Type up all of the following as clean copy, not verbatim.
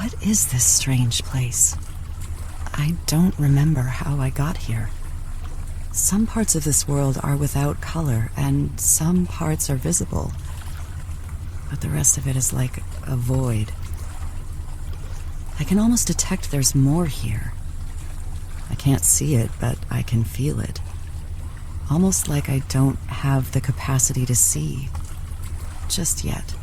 What is this strange place? I don't remember how I got here. Some parts of this world are without color, and some parts are visible. But the rest of it is like a void. I can almost detect there's more here. I can't see it, but I can feel it. Almost like I don't have the capacity to see. Just yet.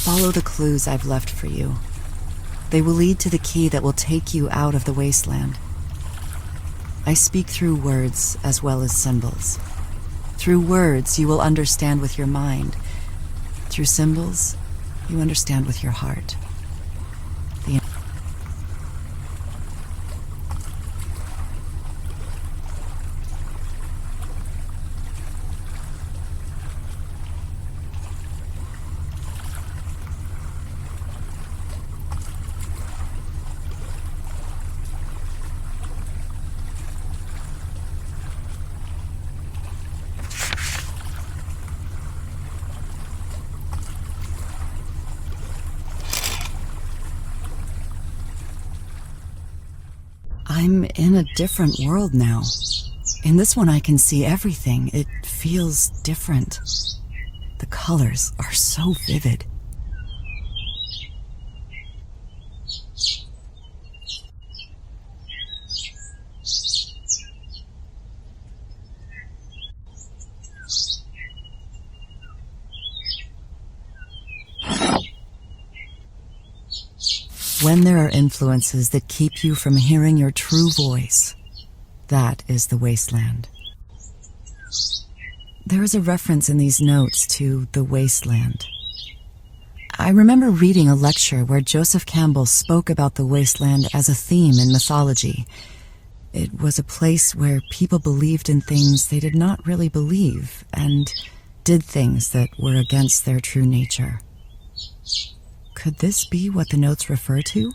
Follow the clues I've left for you. They will lead to the key that will take you out of the wasteland. I speak through words as well as symbols. Through words, you will understand with your mind. Through symbols, you understand with your heart. I'm in a different world now. In this one I can see everything. It feels different. The colors are so vivid. When there are influences that keep you from hearing your true voice, that is the wasteland. There is a reference in these notes to the wasteland. I remember reading a lecture where Joseph Campbell spoke about the wasteland as a theme in mythology. It was a place where people believed in things they did not really believe and did things that were against their true nature. Could this be what the notes refer to?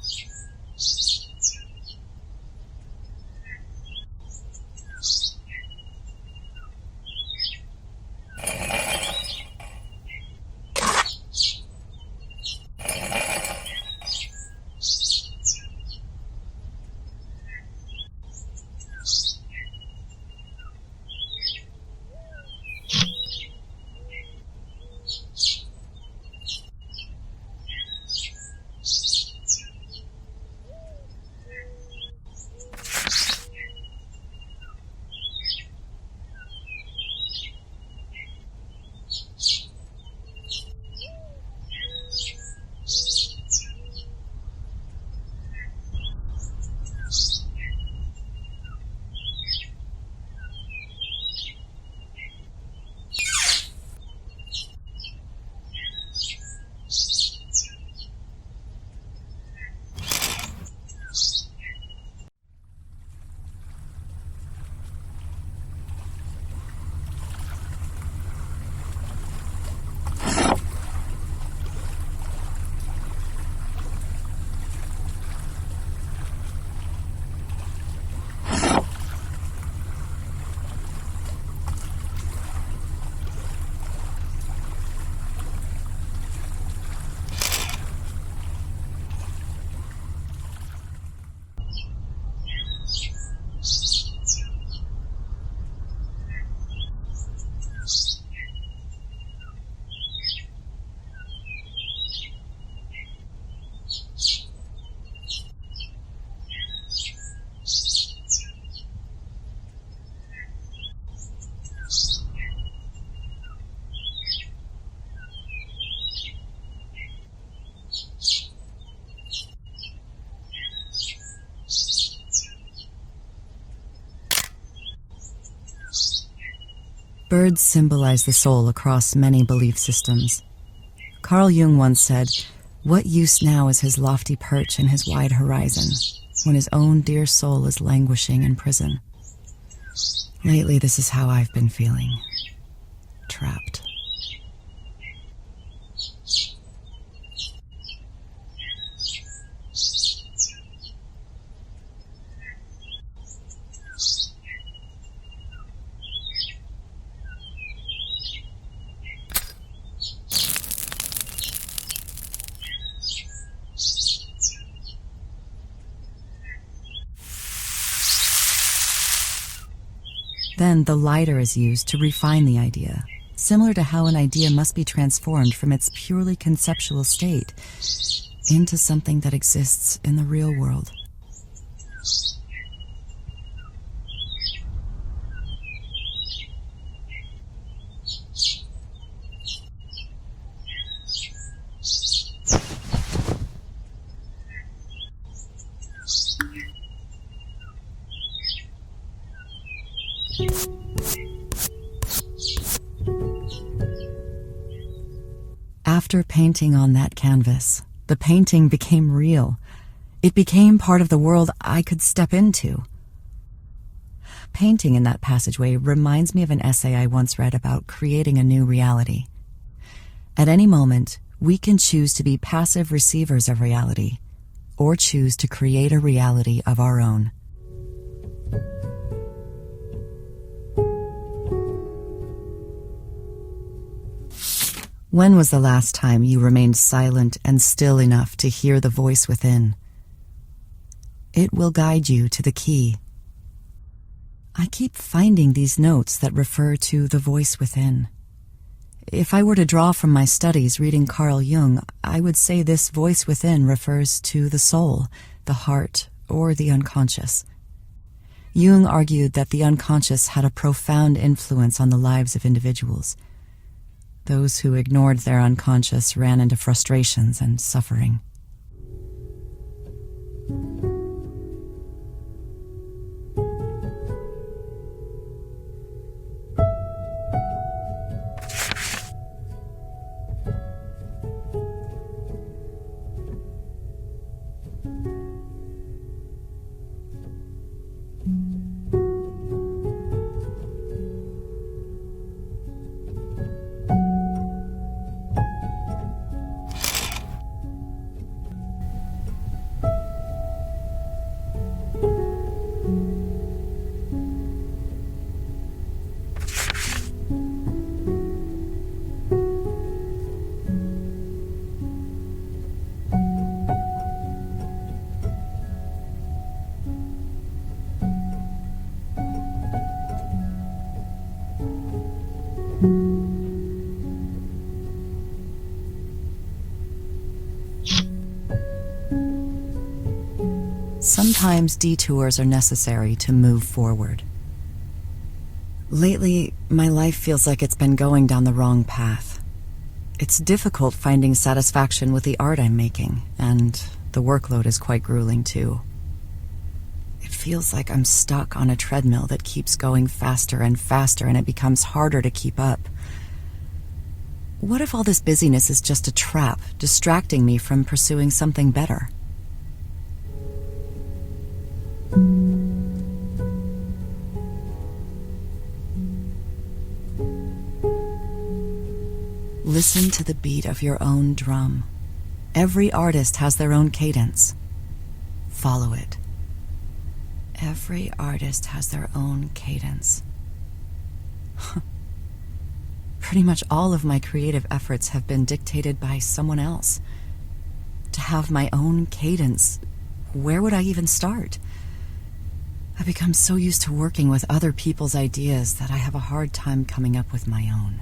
Birds symbolize the soul across many belief systems. Carl Jung once said, "What use now is his lofty perch and his wide horizon, when his own dear soul is languishing in prison?" Lately, this is how I've been feeling. Trapped. Then the lighter is used to refine the idea, similar to how an idea must be transformed from its purely conceptual state into something that exists in the real world. After painting on that canvas, the painting became real. It became part of the world I could step into. Painting in that passageway reminds me of an essay I once read about creating a new reality. At any moment, we can choose to be passive receivers of reality, or choose to create a reality of our own. When was the last time you remained silent and still enough to hear the voice within? It will guide you to the key. I keep finding these notes that refer to the voice within. If I were to draw from my studies reading Carl Jung, I would say this voice within refers to the soul, the heart, or the unconscious. Jung argued that the unconscious had a profound influence on the lives of individuals. Those who ignored their unconscious ran into frustrations and suffering. Sometimes detours are necessary to move forward. Lately, my life feels like it's been going down the wrong path. It's difficult finding satisfaction with the art I'm making, and the workload is quite grueling too. It feels like I'm stuck on a treadmill that keeps going faster and faster, and it becomes harder to keep up. What if all this busyness is just a trap, distracting me from pursuing something better? Listen to the beat of your own drum. Every artist has their own cadence. Follow it. Every artist has their own cadence. Pretty much all of my creative efforts have been dictated by someone else. To have my own cadence, where would I even start? I've become so used to working with other people's ideas that I have a hard time coming up with my own.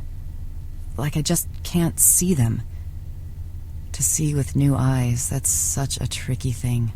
Like I just can't see them. To see with new eyes, that's such a tricky thing.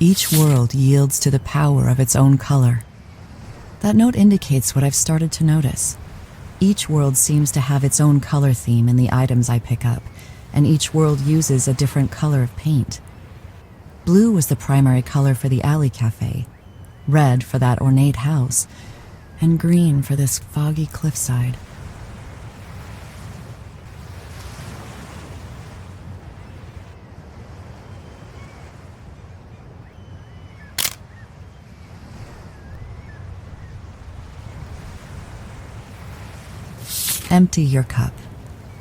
Each world yields to the power of its own color. That note indicates what I've started to notice. Each world seems to have its own color theme in the items I pick up, and each world uses a different color of paint. Blue was the primary color for the alley cafe, red for that ornate house, and green for this foggy cliffside. Empty your cup.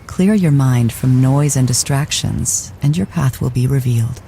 Clear your mind from noise and distractions, and your path will be revealed.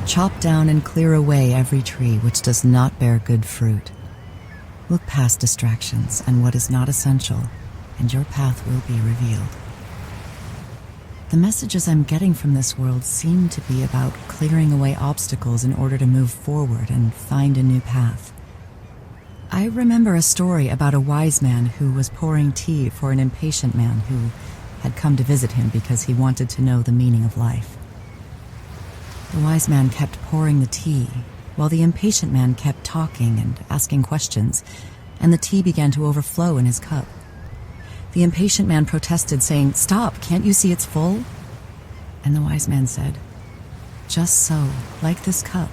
Chop down and clear away every tree which does not bear good fruit. Look past distractions and what is not essential, and your path will be revealed. The messages I'm getting from this world seem to be about clearing away obstacles in order to move forward and find a new path. I remember a story about a wise man who was pouring tea for an impatient man who had come to visit him because he wanted to know the meaning of life. The wise man kept pouring the tea, while the impatient man kept talking and asking questions, and the tea began to overflow in his cup. The impatient man protested, saying, "Stop, can't you see it's full?" And the wise man said, "Just so, like this cup,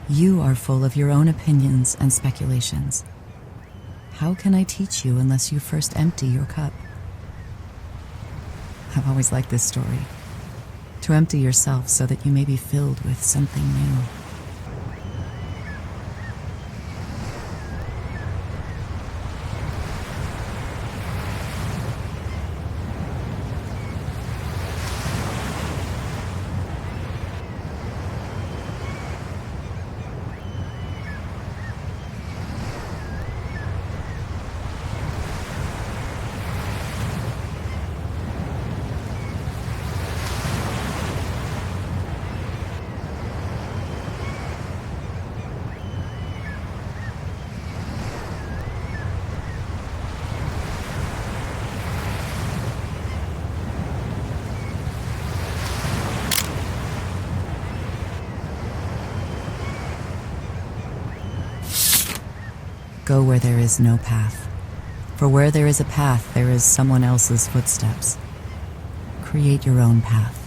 you are full of your own opinions and speculations. How can I teach you unless you first empty your cup?" I've always liked this story. To empty yourself so that you may be filled with something new. Go where there is no path. For where there is a path, there is someone else's footsteps. Create your own path.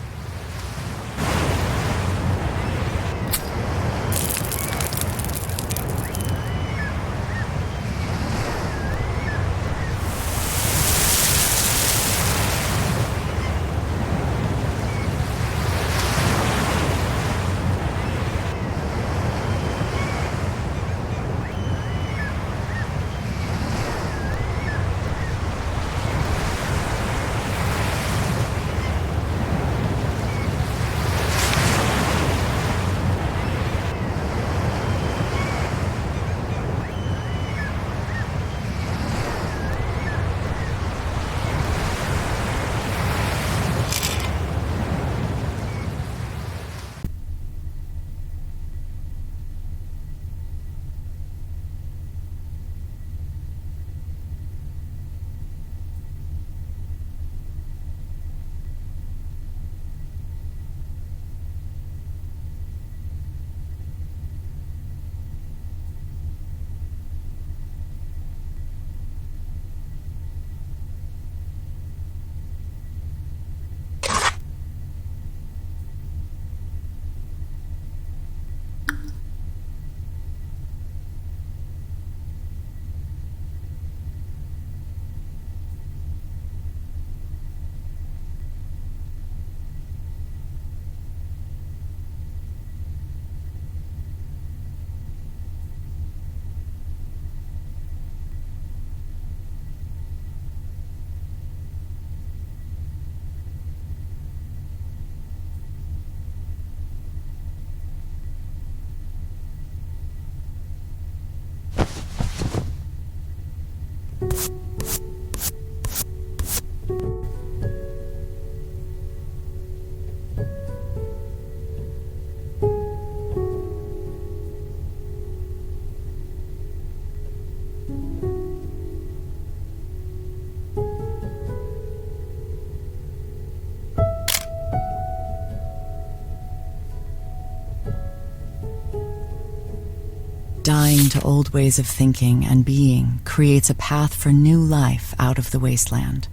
Dying to old ways of thinking and being creates a path for new life out of the wasteland.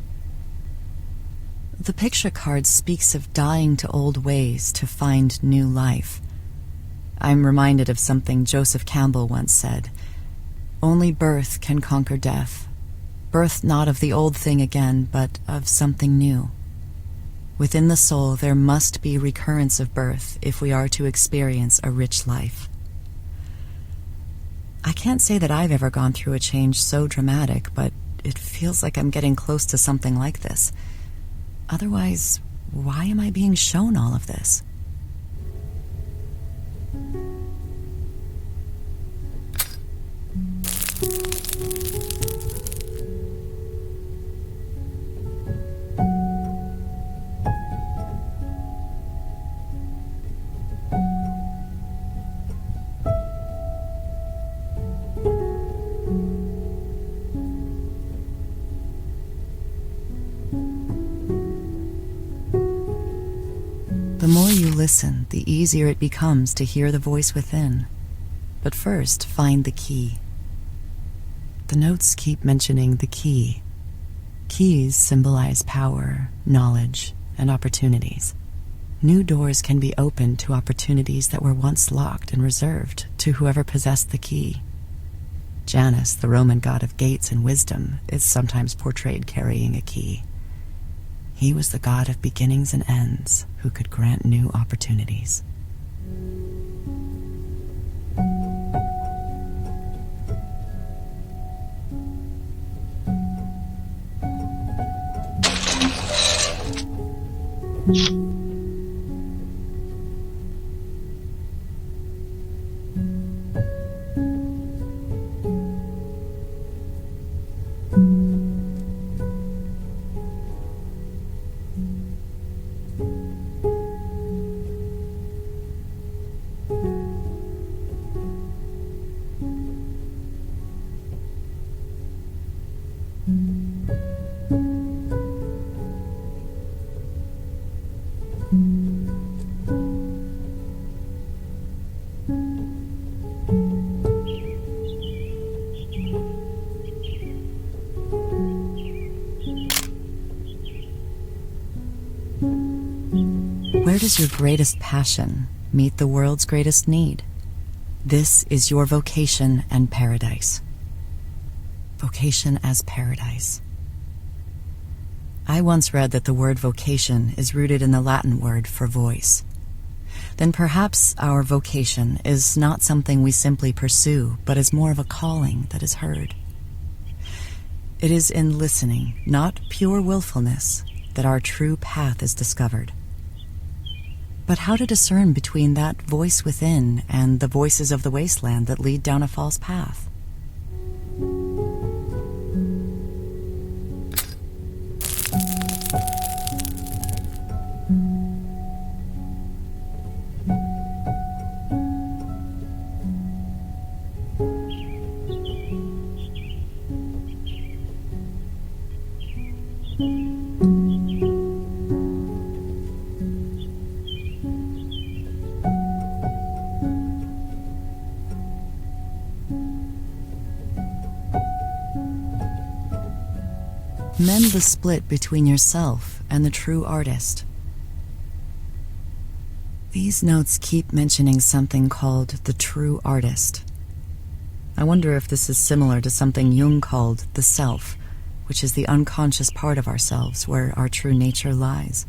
The picture card speaks of dying to old ways to find new life. I'm reminded of something Joseph Campbell once said: "Only birth can conquer death. Birth not of the old thing again, but of something new." Within the soul there must be recurrence of birth if we are to experience a rich life. I can't say that I've ever gone through a change so dramatic, but it feels like I'm getting close to something like this. Otherwise, why am I being shown all of this? The more you listen, the easier it becomes to hear the voice within. But first, find the key. The notes keep mentioning the key. Keys symbolize power, knowledge, and opportunities. New doors can be opened to opportunities that were once locked and reserved to whoever possessed the key. Janus, the Roman god of gates and wisdom, is sometimes portrayed carrying a key. He was the god of beginnings and ends who could grant new opportunities. Where does your greatest passion meet the world's greatest need? This is your vocation and paradise. Vocation as paradise. I once read that the word vocation is rooted in the Latin word for voice. Then perhaps our vocation is not something we simply pursue, but is more of a calling that is heard. It is in listening, not pure willfulness, that our true path is discovered. But how to discern between that voice within and the voices of the wasteland that lead down a false path? Mend the split between yourself and the true artist. These notes keep mentioning something called the true artist. I wonder if this is similar to something Jung called the self, which is the unconscious part of ourselves where our true nature lies.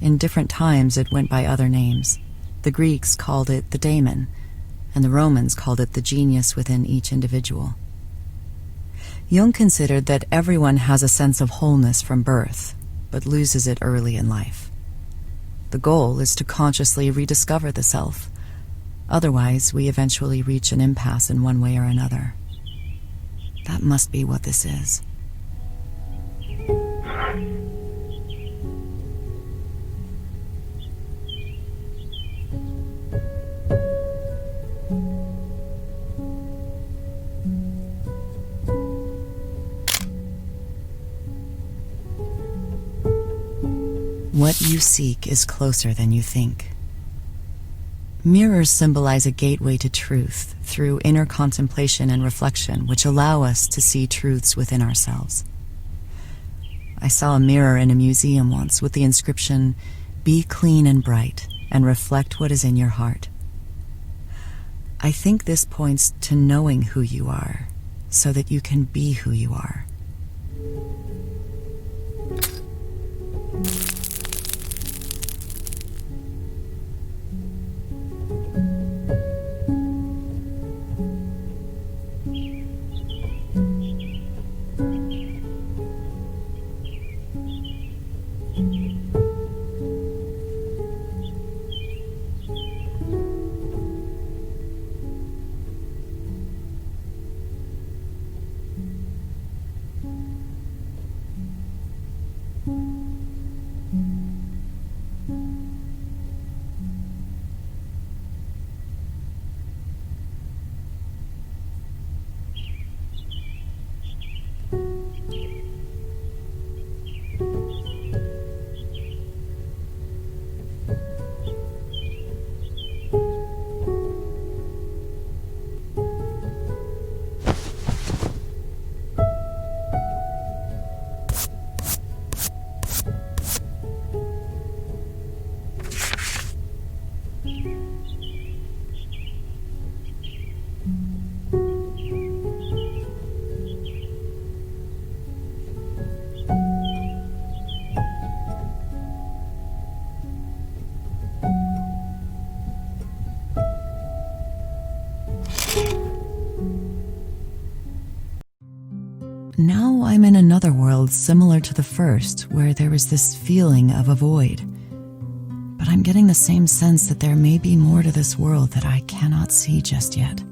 In different times it went by other names. The Greeks called it the daemon, and the Romans called it the genius within each individual. Jung considered that everyone has a sense of wholeness from birth, but loses it early in life. The goal is to consciously rediscover the self. Otherwise, we eventually reach an impasse in one way or another. That must be what this is. What you seek is closer than you think. Mirrors symbolize a gateway to truth through inner contemplation and reflection, which allow us to see truths within ourselves. I saw a mirror in a museum once with the inscription, "Be clean and bright, and reflect what is in your heart." I think this points to knowing who you are, so that you can be who you are. Now I'm in another world similar to the first, where there is this feeling of a void. But I'm getting the same sense that there may be more to this world that I cannot see just yet.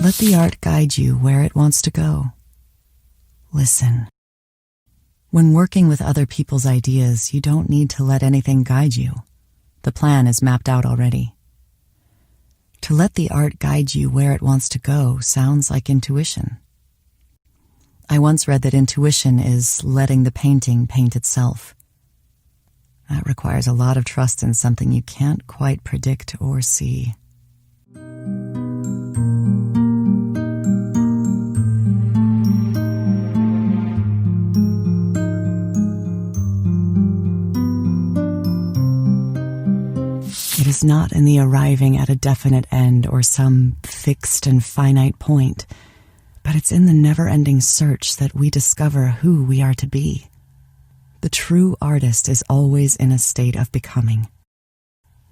Let the art guide you where it wants to go. Listen. When working with other people's ideas, you don't need to let anything guide you. The plan is mapped out already. To let the art guide you where it wants to go sounds like intuition. I once read that intuition is letting the painting paint itself. That requires a lot of trust in something you can't quite predict or see. It is not in the arriving at a definite end or some fixed and finite point, but it's in the never-ending search that we discover who we are to be. The true artist is always in a state of becoming.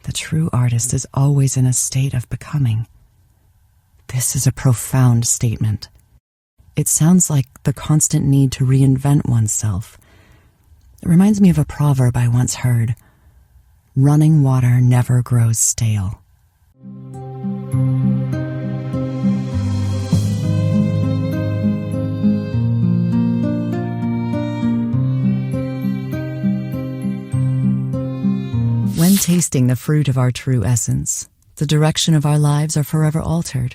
The true artist is always in a state of becoming. This is a profound statement. It sounds like the constant need to reinvent oneself. It reminds me of a proverb I once heard. Running water never grows stale. When tasting the fruit of our true essence, the direction of our lives are forever altered,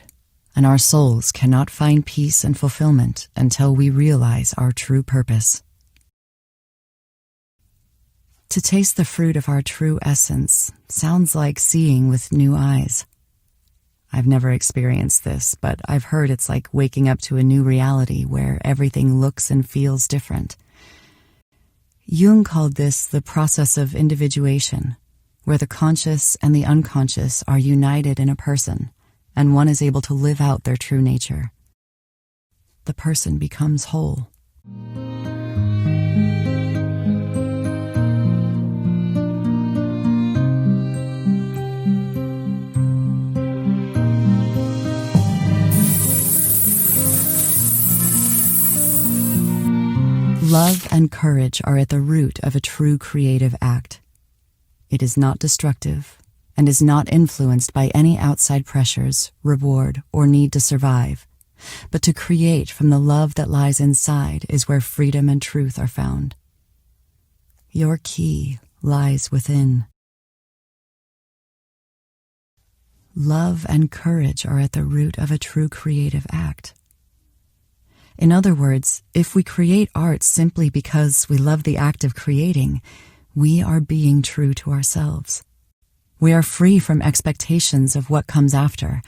and our souls cannot find peace and fulfillment until we realize our true purpose. To taste the fruit of our true essence sounds like seeing with new eyes. I've never experienced this, but I've heard it's like waking up to a new reality where everything looks and feels different. Jung called this the process of individuation, where the conscious and the unconscious are united in a person, and one is able to live out their true nature. The person becomes whole. Love and courage are at the root of a true creative act. It is not destructive and is not influenced by any outside pressures, reward, or need to survive. But to create from the love that lies inside is where freedom and truth are found. Your key lies within. Love and courage are at the root of a true creative act. In other words, if we create art simply because we love the act of creating, we are being true to ourselves. We are free from expectations of what comes after,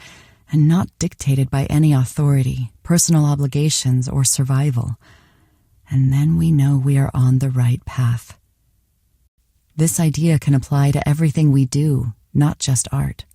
and not dictated by any authority, personal obligations, or survival. And then we know we are on the right path. This idea can apply to everything we do, not just art.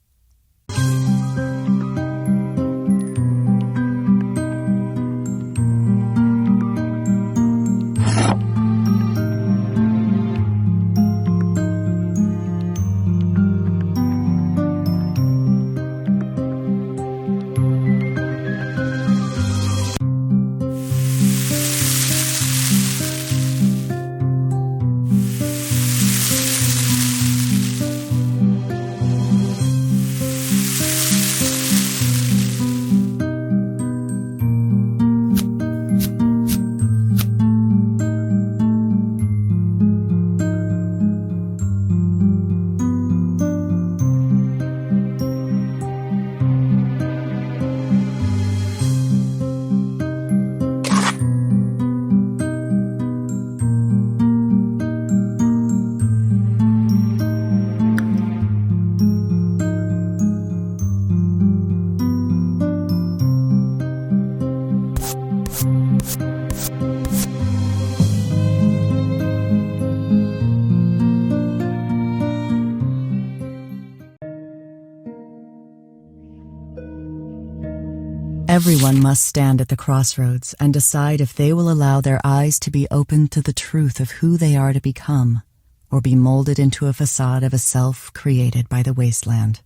Everyone must stand at the crossroads and decide if they will allow their eyes to be opened to the truth of who they are to become, or be molded into a facade of a self created by the wasteland.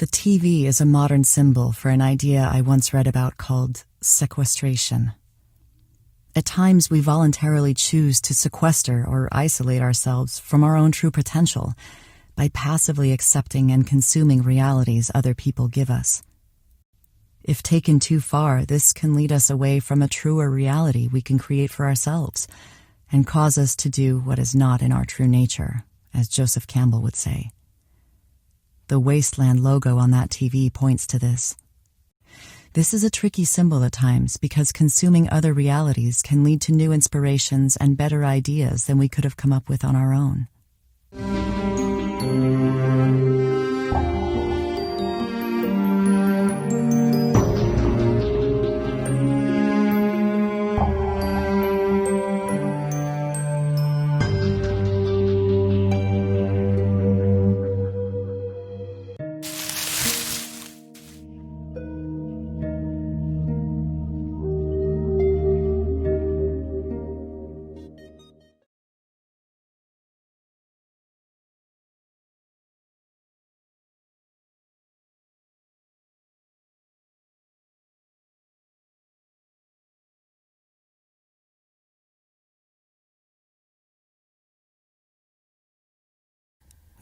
The TV is a modern symbol for an idea I once read about called sequestration. At times, we voluntarily choose to sequester or isolate ourselves from our own true potential by passively accepting and consuming realities other people give us. If taken too far, this can lead us away from a truer reality we can create for ourselves and cause us to do what is not in our true nature, as Joseph Campbell would say. The Wasteland logo on that TV points to this. This is a tricky symbol at times because consuming other realities can lead to new inspirations and better ideas than we could have come up with on our own.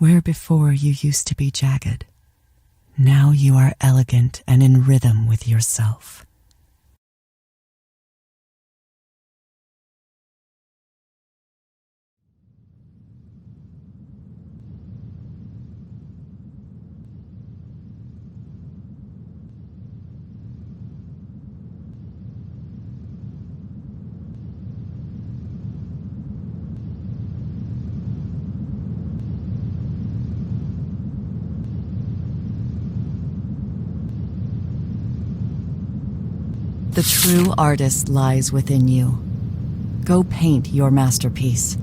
Where before you used to be jagged, now you are elegant and in rhythm with yourself. The true artist lies within you. Go paint your masterpiece.